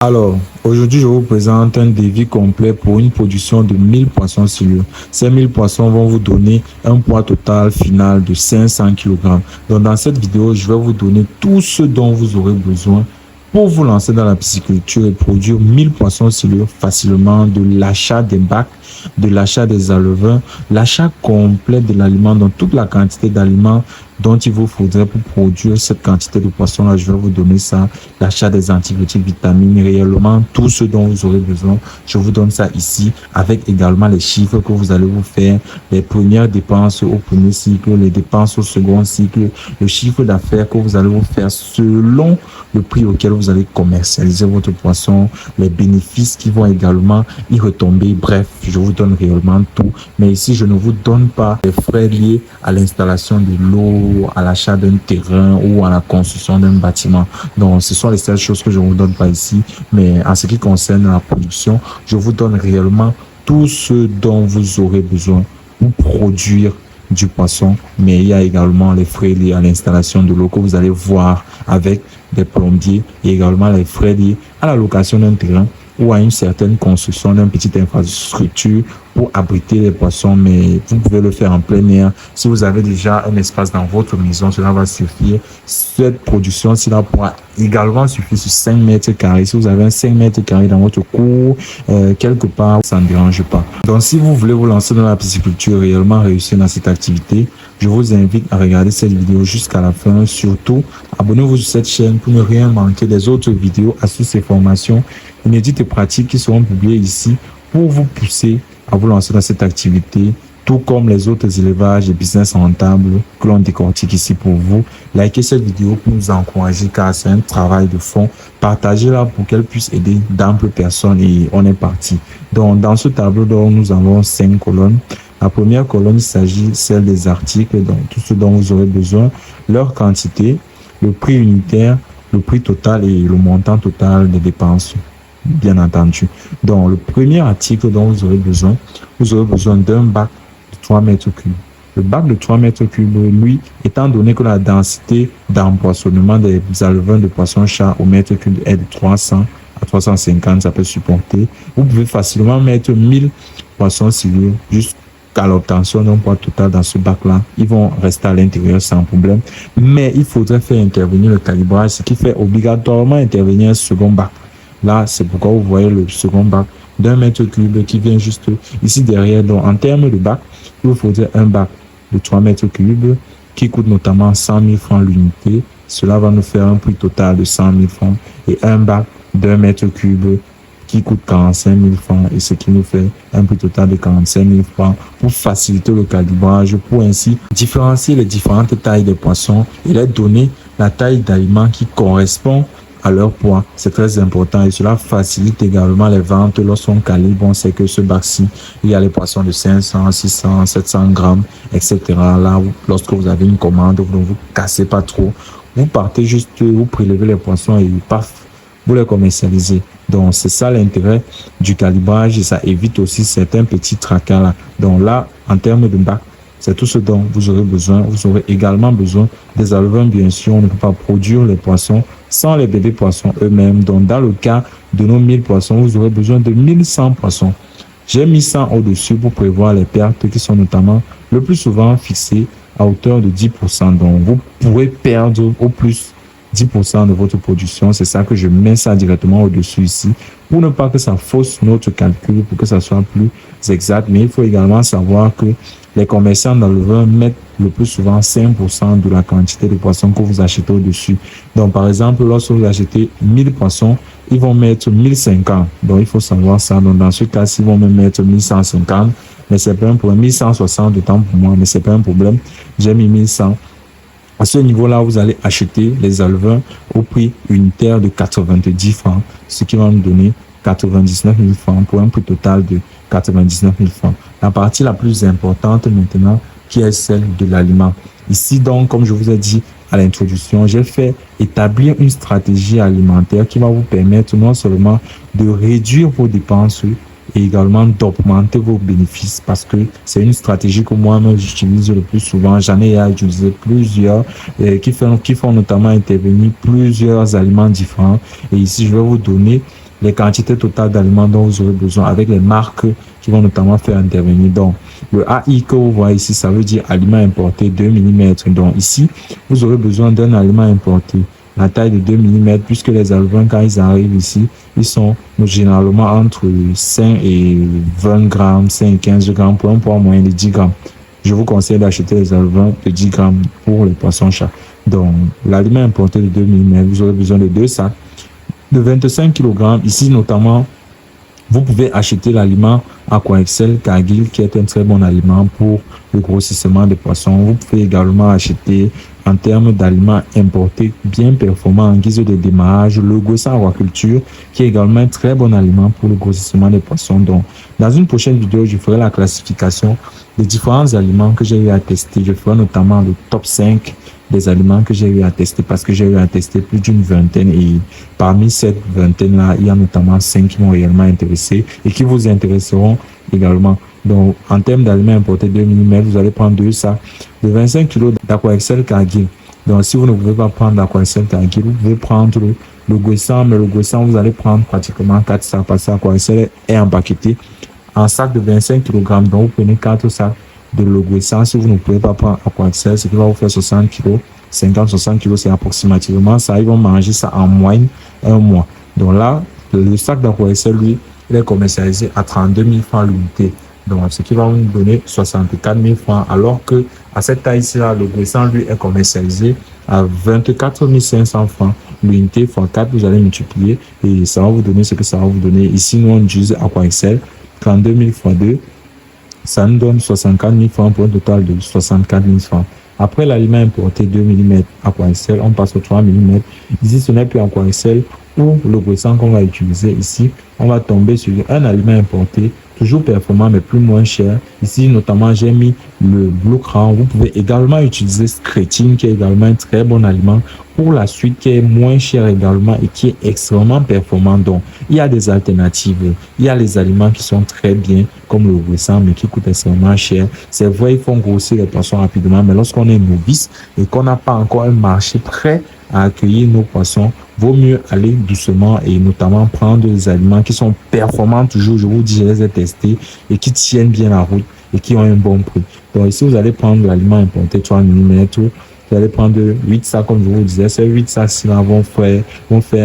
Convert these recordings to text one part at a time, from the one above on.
Alors, aujourd'hui, je vous présente un devis complet pour une production de 1000 poissons sur l'eau. Ces 1000 poissons vont vous donner un poids total final de 500 kg. Donc, dans cette vidéo, je vais vous donner tout ce dont vous aurez besoin pour vous lancer dans la pisciculture et produire 1000 poissons sur l'eau facilement, de l'achat des bacs, de l'achat des alevins, l'achat complet de l'aliment, donc toute la quantité d'aliments dont il vous faudrait pour produire cette quantité de poissons-là. Je vais vous donner ça, l'achat des antibiotiques, vitamines, réellement tout ce dont vous aurez besoin. Je vous donne ça ici avec également les chiffres que vous allez vous faire, les premières dépenses au premier cycle, les dépenses au second cycle, le chiffre d'affaires que vous allez vous faire selon le prix auquel vous allez commercialiser votre poisson, les bénéfices qui vont également y retomber. Bref, je vous donne réellement tout. Mais ici, je ne vous donne pas les frais liés à l'installation de l'eau, à l'achat d'un terrain ou à la construction d'un bâtiment. Donc, ce sont les seules choses que je ne vous donne pas ici. Mais en ce qui concerne la production, je vous donne réellement tout ce dont vous aurez besoin pour produire du poisson. Mais il y a également les frais liés à l'installation de l'eau que vous allez voir avec des plombiers et également les frais liés à la location d'un terrain ou à une certaine construction d'une petite infrastructure pour abriter les poissons, mais vous pouvez le faire en plein air. Si vous avez déjà un espace dans votre maison, cela va suffire. Cette production, cela pourra également suffire sur 5 mètres carrés. Si vous avez un 5 mètres carrés dans votre cour, quelque part, ça ne dérange pas. Donc, si vous voulez vous lancer dans la pisciculture et réellement réussir dans cette activité, je vous invite à regarder cette vidéo jusqu'à la fin. Surtout, abonnez-vous sur cette chaîne pour ne rien manquer des autres vidéos, astuces et formations inédites et pratiques qui seront publiées ici pour vous pousser à vous lancer dans cette activité, tout comme les autres élevages et business rentables que l'on décortique ici pour vous. Likez cette vidéo pour nous encourager car c'est un travail de fond. Partagez-la pour qu'elle puisse aider d'amples personnes et on est parti. Donc, dans ce tableau d'or, nous avons 5 colonnes. La première colonne, il s'agit celle des articles, donc tout ce dont vous aurez besoin, leur quantité, le prix unitaire, le prix total et le montant total des dépenses, bien entendu. Donc, le premier article dont vous aurez besoin d'un bac de 3 mètres cubes. Le bac de 3 mètres cubes, lui, étant donné que la densité d'empoisonnement des alevins de poisson-chat au mètre cube est de 300 à 350, ça peut supporter. Vous pouvez facilement mettre 1000 poissons silures jusqu'à l'obtention d'un poids total dans ce bac-là. Ils vont rester à l'intérieur sans problème. Mais il faudrait faire intervenir le calibrage, ce qui fait obligatoirement intervenir un second bac. Là, c'est pourquoi vous voyez le second bac d'un mètre cube qui vient juste ici derrière. Donc, en termes de bac, il vous faudrait un bac de 3 mètres cubes qui coûte notamment 100 000 francs l'unité. Cela va nous faire un prix total de 100 000 francs. Et un bac d'un mètre cube qui coûte 45 000 francs et ce qui nous fait un prix total de 45 000 francs pour faciliter le calibrage, pour ainsi différencier les différentes tailles des poissons et leur donner la taille d'aliment qui correspond à leur poids. C'est très important et cela facilite également les ventes lorsqu'on calibre. On sait que ce bac-ci, il y a les poissons de 500, 600, 700 grammes, etc. Là, lorsque vous avez une commande, vous ne vous cassez pas trop. Vous partez juste, vous prélevez les poissons et paf, vous les commercialisez. Donc, c'est ça l'intérêt du calibrage et ça évite aussi certains petits tracas là. Donc là, en termes de bac, c'est tout ce dont vous aurez besoin. Vous aurez également besoin des alevins, bien sûr. On ne peut pas produire les poissons sans les bébés poissons eux-mêmes. Donc, dans le cas de nos 1000 poissons, vous aurez besoin de 1100 poissons. J'ai mis 100 au-dessus pour prévoir les pertes qui sont notamment le plus souvent fixées à hauteur de 10%. Donc, vous pourrez perdre au plus 10% de votre production. C'est ça que je mets ça directement au-dessus ici pour ne pas que ça fausse notre calcul, pour que ça soit plus exact. Mais il faut également savoir que les commerçants d'alevins mettent le plus souvent 5% de la quantité de poissons que vous achetez au-dessus. Donc, par exemple, lorsque vous achetez 1000 poissons, ils vont mettre 1050. Donc, il faut savoir ça. Donc, dans ce cas, ils vont me mettre 1150, mais c'est pas un problème. 1160 de temps pour moi, mais c'est pas un problème. J'ai mis 1100. À ce niveau-là, vous allez acheter les alevins au prix unitaire de 90 francs, ce qui va nous donner 99 000 francs pour un prix total de 99 000 francs. La partie la plus importante maintenant, qui est celle de l'aliment. Ici, donc, comme je vous ai dit à l'introduction, j'ai fait établir une stratégie alimentaire qui va vous permettre non seulement de réduire vos dépenses et également d'augmenter vos bénéfices parce que c'est une stratégie que moi-même j'utilise le plus souvent. J'en ai à utiliser plusieurs qui font notamment intervenir plusieurs aliments différents. Et ici, je vais vous donner les quantités totales d'aliments dont vous aurez besoin avec les marques qui vont notamment faire intervenir. Donc, le AI que vous voyez ici, ça veut dire aliment importé 2 mm. Donc, ici, vous aurez besoin d'un aliment importé, la taille de 2 mm, puisque les alevins, quand ils arrivent ici, ils sont généralement entre 5 et 20 grammes, 5 et 15 grammes pour un poids moyen de 10 grammes. Je vous conseille d'acheter les alevins de 10 grammes pour les poissons-chats. Donc, l'aliment importé de 2 mm, vous aurez besoin de 2 sacs de 25 kg. Ici, notamment, vous pouvez acheter l'aliment Aqua-Excel Cargill, qui est un très bon aliment pour le grossissement des poissons. Vous pouvez également acheter, en termes d'aliments importés bien performants en guise de démarrage, le Gosa Aquaculture, qui est également un très bon aliment pour le grossissement des poissons. Donc, dans une prochaine vidéo, je ferai la classification des différents aliments que j'ai eu à tester. Je ferai notamment le top 5 des aliments que j'ai eu à tester, parce que j'ai eu à tester plus d'une vingtaine, et parmi cette vingtaine-là, il y a notamment 5 qui m'ont réellement intéressé et qui vous intéresseront également. Donc, en termes d'aliments importés 2 mm, vous allez prendre 2 sacs de 25 kg d'Aqua-Excel Cargill. Donc, si vous ne pouvez pas prendre d'Aqua-Excel Cargill, vous pouvez prendre le Gosan, mais le Gosan, vous allez prendre pratiquement 4 sacs, parce que Aqua-Excel est empaqueté en sac de 25 kg. Donc, vous prenez 4 sacs de Logosan. Si vous ne pouvez pas prendre Aqua-Excel, ce qui va vous faire 60 kg, 50-60 kg, c'est approximativement ça. Ils vont manger ça en moyenne un mois. Donc là, le sac d'Aqua-Excel, lui, il est commercialisé à 32 000 francs l'unité. Donc, ce qui va vous donner 64 000 francs, alors que à cette taille-ci, là, le Gosan, lui, est commercialisé à 24 500 francs l'unité fois 4. Vous allez multiplier et ça va vous donner ce que ça va vous donner. Ici, nous, on utilise Aqua-Excel, 32 000 fois 2. Ça nous donne 64 000 francs pour un total de 64 000 francs. Après l'aliment importé 2 mm Aqua-Excel, on passe au 3 mm. Ici, ce n'est plus Aqua-Excel ou le Gosan qu'on va utiliser. Ici, on va tomber sur un aliment importé, toujours performant mais plus moins cher. Ici, notamment, j'ai mis le Blue Crown. Vous pouvez également utiliser Scretin, qui est également un très bon aliment pour la suite, qui est moins cher également et qui est extrêmement performant. Donc, il y a des alternatives. Il y a les aliments qui sont très bien, comme le Gosan, mais qui coûtent extrêmement cher. C'est vrai, ils font grossir les poissons rapidement, mais lorsqu'on est novice et qu'on n'a pas encore un marché prêt à accueillir nos poissons, vaut mieux aller doucement et notamment prendre des aliments qui sont performants toujours. Je vous dis, je les ai testés et qui tiennent bien la route et qui ont un bon prix. Donc ici, vous allez prendre l'aliment importé 3 mm. Vous allez prendre 8 sacs, comme je vous disais. Ces 8 sacs-là vont faire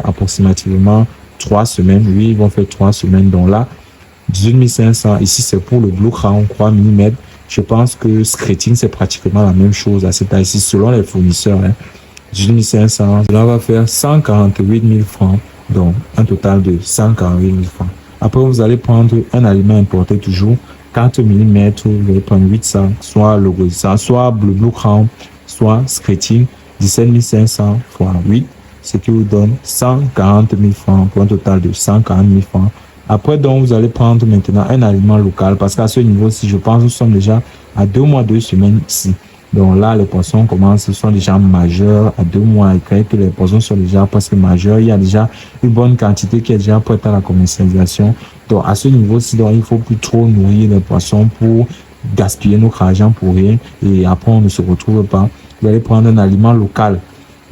approximativement 3 semaines. Oui, ils vont faire 3 semaines. Donc là, 18 500. Ici, c'est pour le Blue Crown 3 mm. Je pense que Scretin, c'est pratiquement la même chose à cette taille-ci, selon les fournisseurs. 18 500, cela va faire 148 000 francs, donc un total de 148 000 francs. Après, vous allez prendre un aliment importé toujours, 4 mm, vous allez prendre 8 sacs, soit le Gosa, soit le Blue Crown, soit Scretin, 17 500 fois 8, ce qui vous donne 140 000 francs pour un total de 140 000 francs. Après, donc, vous allez prendre maintenant un aliment local, parce qu'à ce niveau-ci, je pense que nous sommes déjà à 2 mois, 2 semaines ici. Donc là, les poissons sont déjà majeurs à 2 mois et que les poissons sont déjà presque majeurs. Il y a déjà une bonne quantité qui est déjà prête à la commercialisation. Donc à ce niveau-ci, il ne faut plus trop nourrir les poissons pour gaspiller notre argent pour rien. Et après, on ne se retrouve pas. Vous allez prendre un aliment local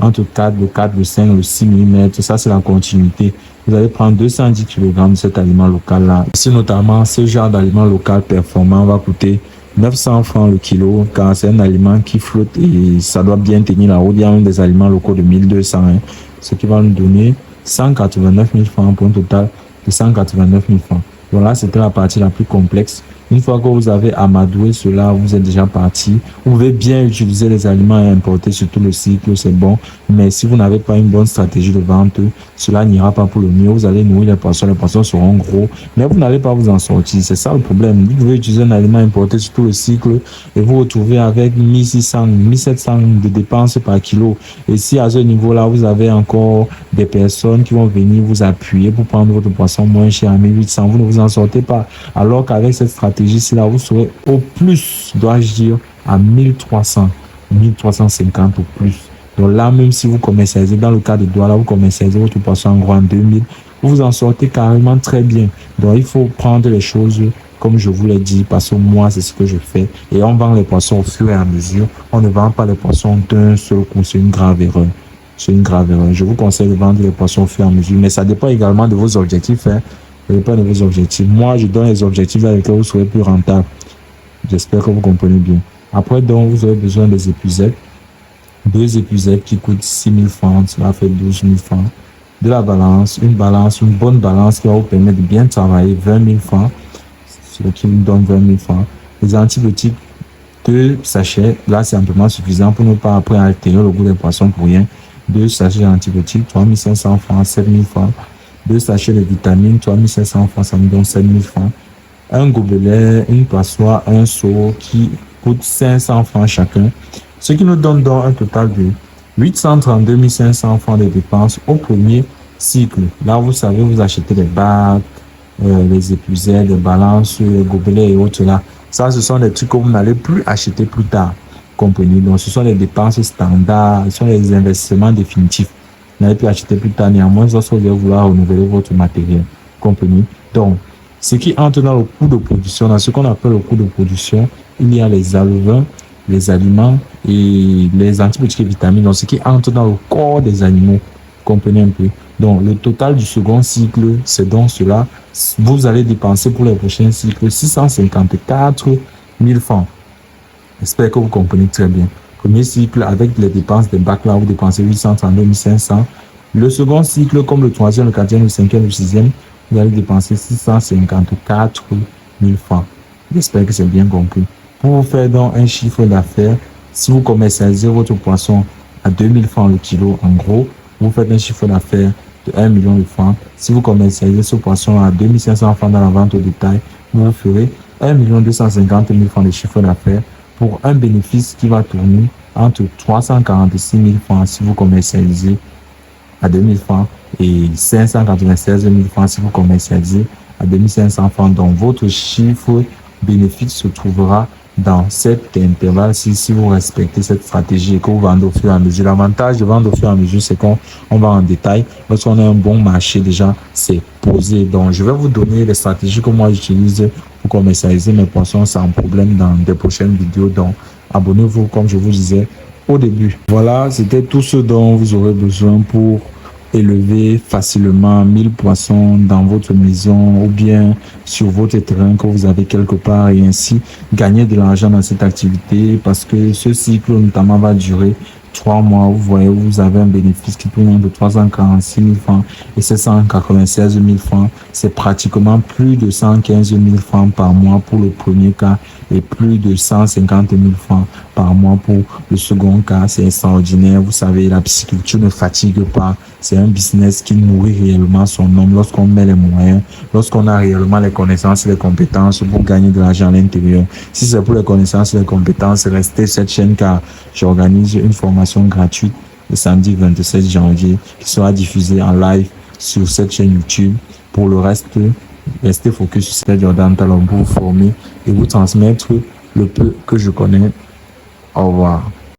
entre le 4, le 5, le 6 mm. Ça, c'est la continuité. Vous allez prendre 210 kg de cet aliment local-là. Ici, notamment, ce genre d'aliment local performant va coûter 900 francs le kilo, car c'est un aliment qui flotte et ça doit bien tenir la route. Il y a même des aliments locaux de 1200, ce qui va nous donner 189 000 francs pour un total de 189 000 francs. Donc là, c'était la partie la plus complexe. Une fois que vous avez amadoué cela, vous êtes déjà parti. Vous pouvez bien utiliser les aliments importés sur tout le cycle, c'est bon. Mais si vous n'avez pas une bonne stratégie de vente, cela n'ira pas pour le mieux. Vous allez nourrir les poissons seront gros, mais vous n'allez pas vous en sortir. C'est ça le problème. Vous pouvez utiliser un aliment importé sur tout le cycle et vous retrouvez avec 1600, 1700 de dépenses par kilo. Et si à ce niveau-là, vous avez encore des personnes qui vont venir vous appuyer pour prendre votre poisson moins cher à 1800, vous ne vous en sortez pas. Alors qu'avec cette stratégie, là, vous serez au plus, dois-je dire, à 1300, 1350 ou plus. Donc là, même si vous commercialisez, dans le cas de Douala, vous commercialisez votre poisson en gros en 2000, vous vous en sortez carrément très bien. Donc il faut prendre les choses comme je vous l'ai dit, parce que moi, c'est ce que je fais. Et on vend les poissons au fur et à mesure. On ne vend pas les poissons d'un seul coup, c'est une grave erreur. c'est une grave erreur. Je vous conseille de vendre les poissons au fur et à mesure, mais ça dépend également de vos objectifs. Hein. Ça dépend de vos objectifs. Moi, je donne les objectifs avec lesquels vous serez plus rentable. J'espère que vous comprenez bien. Après, donc, vous aurez besoin des épuisettes. 2 épuisettes qui coûtent 6 000 francs, cela fait 12 000 francs. De la balance, une bonne balance qui va vous permettre de bien travailler, 20 000 francs, ce qui vous donne 20 000 francs. Les antibiotiques, 2 sachets, là c'est amplement suffisant pour ne pas après altérer le goût des poissons pour rien. 2 sachets d'antibiotiques, 3 500 francs, 7 000 francs. 2 sachets de vitamines, 3 500 francs, ça me donne 7 000 francs. Un gobelet, une passoire, un seau qui coûte 500 francs chacun. Ce qui nous donne donc un total de 832 500 francs de dépenses au premier cycle. Là, vous savez, vous achetez les bacs, les épuisettes, les balances, les gobelets et autres là. Ça, ce sont des trucs que vous n'allez plus acheter plus tard. Comprenez? Donc, ce sont les dépenses standards, ce sont les investissements définitifs. Vous n'allez plus acheter plus tard, néanmoins, lorsque vous allez vouloir renouveler votre matériel. Comprenez? Donc, ce qui entre dans le coût de production, dans ce qu'on appelle le coût de production, il y a les alevins, les aliments et les antibiotiques et vitamines. Donc, ce qui entre dans le corps des animaux. Comprenez un peu. Donc, le total du second cycle, c'est donc cela. Vous allez dépenser pour les prochains cycles 654 000 francs. J'espère que vous comprenez très bien. Premier cycle, avec les dépenses des bacs, là, vous dépensez 832 500. Le second cycle, comme le troisième, le quatrième, le cinquième, le sixième, vous allez dépenser 654 000 francs. J'espère que c'est bien compris. Pour vous faire donc un chiffre d'affaires, si vous commercialisez votre poisson à 2 000 francs le kilo, en gros, vous faites un chiffre d'affaires de 1 million de francs. Si vous commercialisez ce poisson à 2 500 francs dans la vente au détail, vous ferez 1 250 000 francs de chiffre d'affaires pour un bénéfice qui va tourner entre 346 000 francs si vous commercialisez à 2 000 francs et 596 000 francs si vous commercialisez à 2 500 francs. Donc, votre chiffre bénéfice se trouvera dans cet intervalle si vous respectez cette stratégie et que vous vendez au fur et à mesure. L'avantage de vendre au fur et à mesure, c'est qu'on va en détail. Lorsqu'on a un bon marché déjà, c'est posé. Donc, je vais vous donner les stratégies que moi j'utilise pour commercialiser mes poissons sans problème dans des prochaines vidéos. Donc, abonnez-vous comme je vous disais au début. Voilà, c'était tout ce dont vous aurez besoin pour élever facilement 1000 poissons dans votre maison ou bien sur votre terrain que vous avez quelque part et ainsi gagner de l'argent dans cette activité parce que ce cycle notamment va durer 3 mois. Vous voyez, vous avez un bénéfice qui tourne de 346 000 francs et 796 000 francs. C'est pratiquement plus de 115 000 francs par mois pour le premier cas et plus de 150 000 francs par mois pour le second cas. C'est extraordinaire. Vous savez, la pisciculture ne fatigue pas. C'est un business qui nourrit réellement son homme lorsqu'on met les moyens, lorsqu'on a réellement les connaissances et les compétences pour gagner de l'argent à l'intérieur. Si c'est pour les connaissances et les compétences, restez cette chaîne car j'organise une formation gratuite le samedi 27 janvier qui sera diffusée en live sur cette chaîne YouTube. Pour le reste, restez focus sur cette Jordan Talon pour vous former et vous transmettre le peu que je connais. Au revoir.